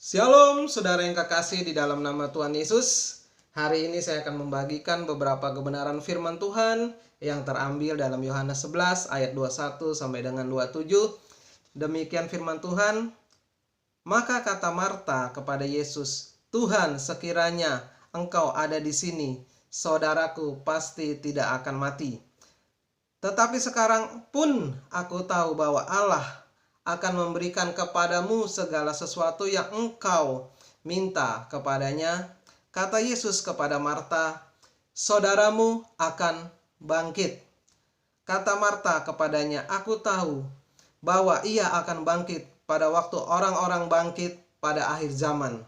Shalom, saudara yang kekasih di dalam nama Tuhan Yesus. Hari ini saya akan membagikan beberapa kebenaran firman Tuhan yang terambil dalam Yohanes 11 ayat 21 sampai dengan 27. Demikian firman Tuhan. Maka kata Marta kepada Yesus, "Tuhan, sekiranya Engkau ada di sini, saudaraku pasti tidak akan mati. Tetapi sekarang pun aku tahu bahwa Allah akan memberikan kepadamu segala sesuatu yang engkau minta kepadanya." Kata Yesus kepada Marta, "Saudaramu akan bangkit." Kata Marta kepadanya, "Aku tahu bahwa ia akan bangkit pada waktu orang-orang bangkit pada akhir zaman."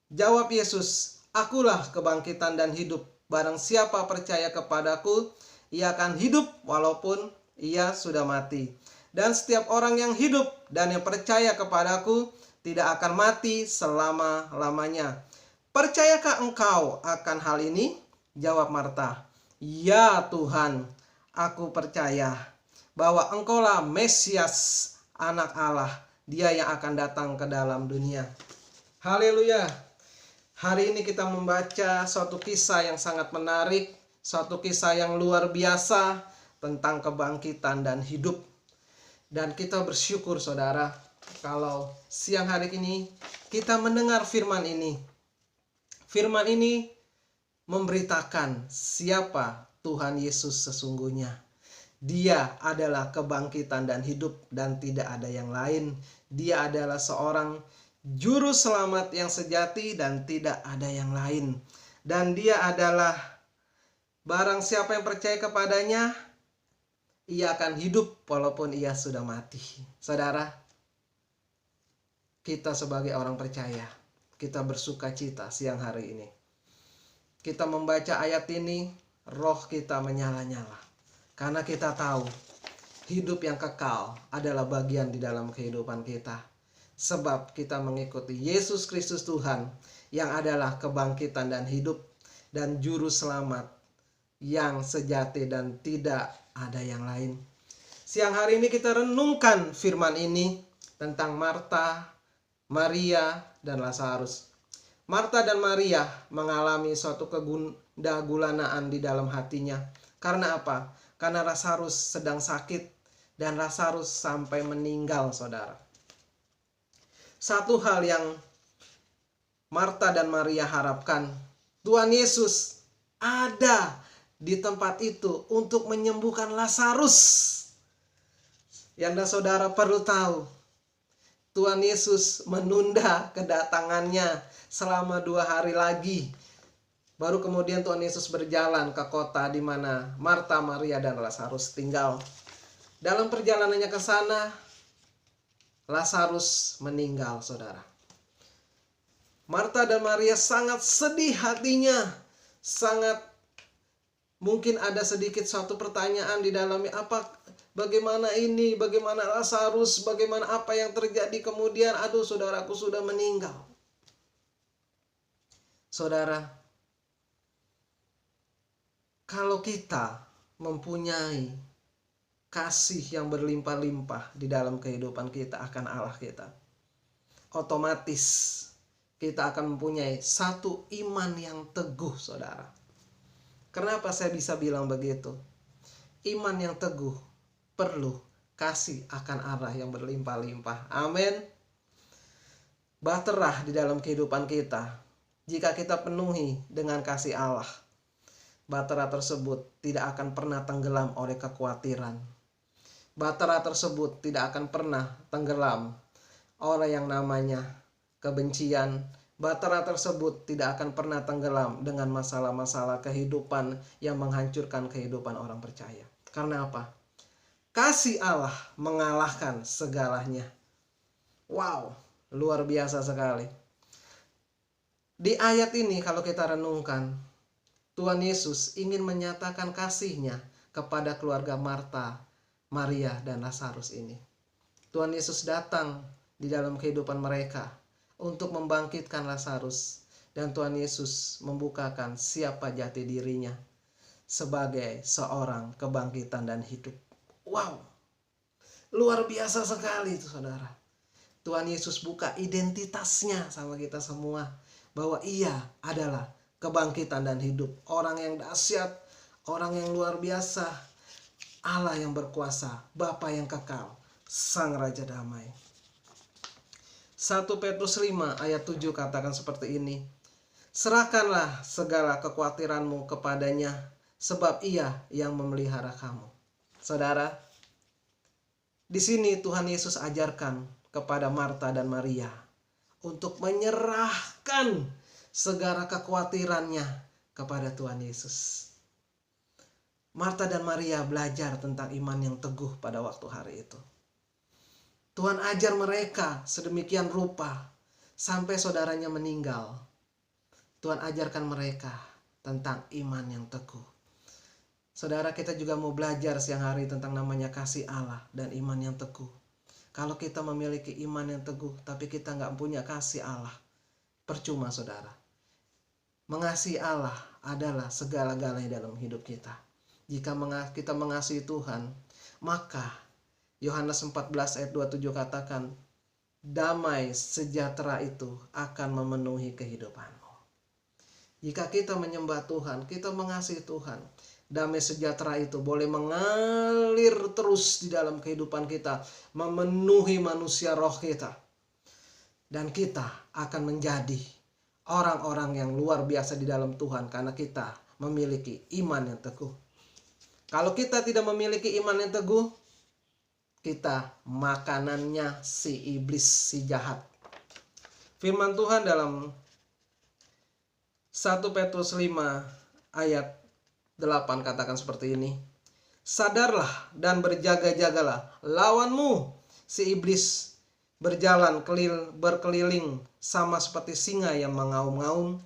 Jawab Yesus, "Akulah kebangkitan dan hidup. Barang siapa percaya kepadaku, ia akan hidup walaupun ia sudah mati. Dan setiap orang yang hidup dan yang percaya kepadaku tidak akan mati selama-lamanya." "Percayakah engkau akan hal ini?" jawab Marta. "Ya Tuhan, aku percaya bahwa engkaulah Mesias, anak Allah, dia yang akan datang ke dalam dunia." Haleluya. Hari ini kita membaca suatu kisah yang sangat menarik, suatu kisah yang luar biasa tentang kebangkitan dan hidup. Dan kita bersyukur saudara, kalau siang hari ini kita mendengar firman ini. Firman ini memberitakan siapa Tuhan Yesus sesungguhnya. Dia adalah kebangkitan dan hidup dan tidak ada yang lain. Dia adalah seorang juru selamat yang sejati dan tidak ada yang lain. Dan dia adalah barang siapa yang percaya kepadanya, ia akan hidup walaupun ia sudah mati. Saudara, kita sebagai orang percaya, kita bersuka cita siang hari ini. Kita membaca ayat ini, roh kita menyala-nyala. Karena kita tahu hidup yang kekal adalah bagian di dalam kehidupan kita. Sebab kita mengikuti Yesus Kristus Tuhan yang adalah kebangkitan dan hidup dan juru selamat yang sejati dan tidak ada yang lain. Siang hari ini kita renungkan firman ini tentang Marta, Maria, dan Lazarus. Marta dan Maria mengalami suatu kegundah-gulanaan di dalam hatinya. Karena apa? Karena Lazarus sedang sakit dan Lazarus sampai meninggal, saudara. Satu hal yang Marta dan Maria harapkan, Tuhan Yesus ada di tempat itu untuk menyembuhkan Lazarus. Yang saudara perlu tahu, Tuhan Yesus menunda kedatangannya selama 2 hari lagi. Baru kemudian Tuhan Yesus berjalan ke kota di mana Marta, Maria, dan Lazarus tinggal. Dalam perjalanannya ke sana, Lazarus meninggal, saudara. Marta dan Maria sangat sedih hatinya. Sangat mungkin ada sedikit suatu pertanyaan di dalamnya. Bagaimana ini? Bagaimana Lazarus? Bagaimana apa yang terjadi kemudian? Aduh, saudaraku sudah meninggal. Saudara, kalau kita mempunyai kasih yang berlimpah-limpah di dalam kehidupan kita akan Allah kita, otomatis kita akan mempunyai satu iman yang teguh, saudara. Kenapa saya bisa bilang begitu? Iman yang teguh perlu kasih akan Allah yang berlimpah-limpah. Amin. Bahtera di dalam kehidupan kita, jika kita penuhi dengan kasih Allah, bahtera tersebut tidak akan pernah tenggelam oleh kekhawatiran. Bahtera tersebut tidak akan pernah tenggelam oleh yang namanya kebencian. Bahtera tersebut tidak akan pernah tenggelam dengan masalah-masalah kehidupan yang menghancurkan kehidupan orang percaya. Karena apa? Kasih Allah mengalahkan segalanya. Wow, luar biasa sekali. Di ayat ini kalau kita renungkan, Tuhan Yesus ingin menyatakan kasih-Nya kepada keluarga Marta, Maria, dan Lazarus ini. Tuhan Yesus datang di dalam kehidupan mereka untuk membangkitkan Lazarus. Dan Tuhan Yesus membukakan siapa jati dirinya sebagai seorang kebangkitan dan hidup. Wow, luar biasa sekali itu, saudara. Tuhan Yesus buka identitasnya sama kita semua, bahwa ia adalah kebangkitan dan hidup, orang yang dahsyat, orang yang luar biasa, Allah yang berkuasa, Bapa yang kekal, Sang Raja Damai. 1 Petrus 5 ayat 7 katakan seperti ini. Serahkanlah segala kekhawatiranmu kepadanya, sebab ia yang memelihara kamu. Saudara, di sini Tuhan Yesus ajarkan kepada Marta dan Maria untuk menyerahkan segala kekhawatirannya kepada Tuhan Yesus. Marta dan Maria belajar tentang iman yang teguh pada waktu hari itu. Tuhan ajar mereka sedemikian rupa sampai saudaranya meninggal. Tuhan ajarkan mereka tentang iman yang teguh. Saudara, kita juga mau belajar siang hari tentang namanya kasih Allah dan iman yang teguh. Kalau kita memiliki iman yang teguh tapi kita nggak punya kasih Allah, percuma saudara. Mengasihi Allah adalah segala-galanya dalam hidup kita. Jika kita mengasihi Tuhan, maka Yohanes 14 ayat 27 katakan, damai sejahtera itu akan memenuhi kehidupanmu. Jika kita menyembah Tuhan, kita mengasihi Tuhan, damai sejahtera itu boleh mengalir terus di dalam kehidupan kita, memenuhi manusia roh kita. Dan kita akan menjadi orang-orang yang luar biasa di dalam Tuhan karena kita memiliki iman yang teguh. Kalau kita tidak memiliki iman yang teguh, kita makanannya si iblis, si jahat. Firman Tuhan dalam 1 Petrus 5 ayat 8 katakan seperti ini. Sadarlah dan berjaga-jagalah, lawanmu si iblis berjalan berkeliling sama seperti singa yang mengaum-ngaum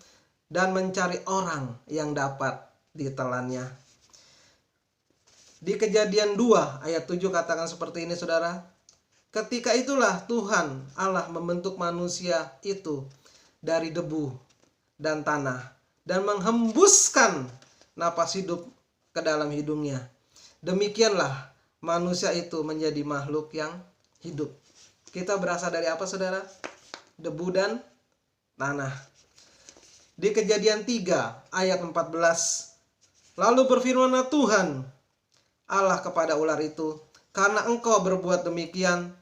dan mencari orang yang dapat ditelannya. Di Kejadian 2 ayat 7 katakan seperti ini saudara. Ketika itulah Tuhan Allah membentuk manusia itu dari debu dan tanah dan menghembuskan napas hidup ke dalam hidungnya. Demikianlah manusia itu menjadi makhluk yang hidup. Kita berasal dari apa saudara? Debu dan tanah. Di Kejadian 3 ayat 14. Lalu berfirmanlah Tuhan Allah kepada ular itu, karena engkau berbuat demikian,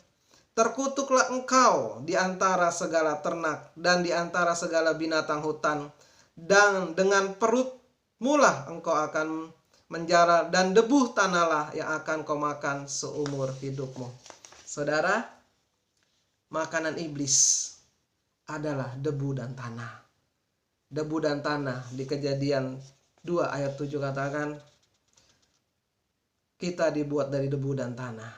terkutuklah engkau di antara segala ternak dan di antara segala binatang hutan, dan dengan perut mulah engkau akan menjara, dan debu tanahlah yang akan kau makan seumur hidupmu. Saudara, makanan iblis adalah debu dan tanah. Debu dan tanah di Kejadian 2 ayat 7 katakan, kita dibuat dari debu dan tanah.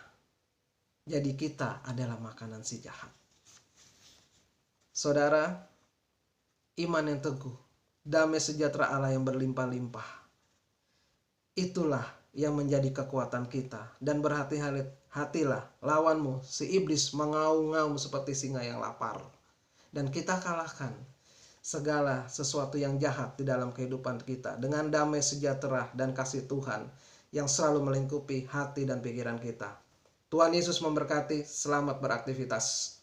Jadi kita adalah makanan si jahat. Saudara, iman yang teguh, damai sejahtera Allah yang berlimpah-limpah, itulah yang menjadi kekuatan kita. Dan berhati-hatilah lawanmu si iblis mengaum-ngaum seperti singa yang lapar. Dan kita kalahkan segala sesuatu yang jahat di dalam kehidupan kita dengan damai sejahtera dan kasih Tuhan yang selalu melingkupi hati dan pikiran kita. Tuhan Yesus memberkati. Selamat beraktivitas.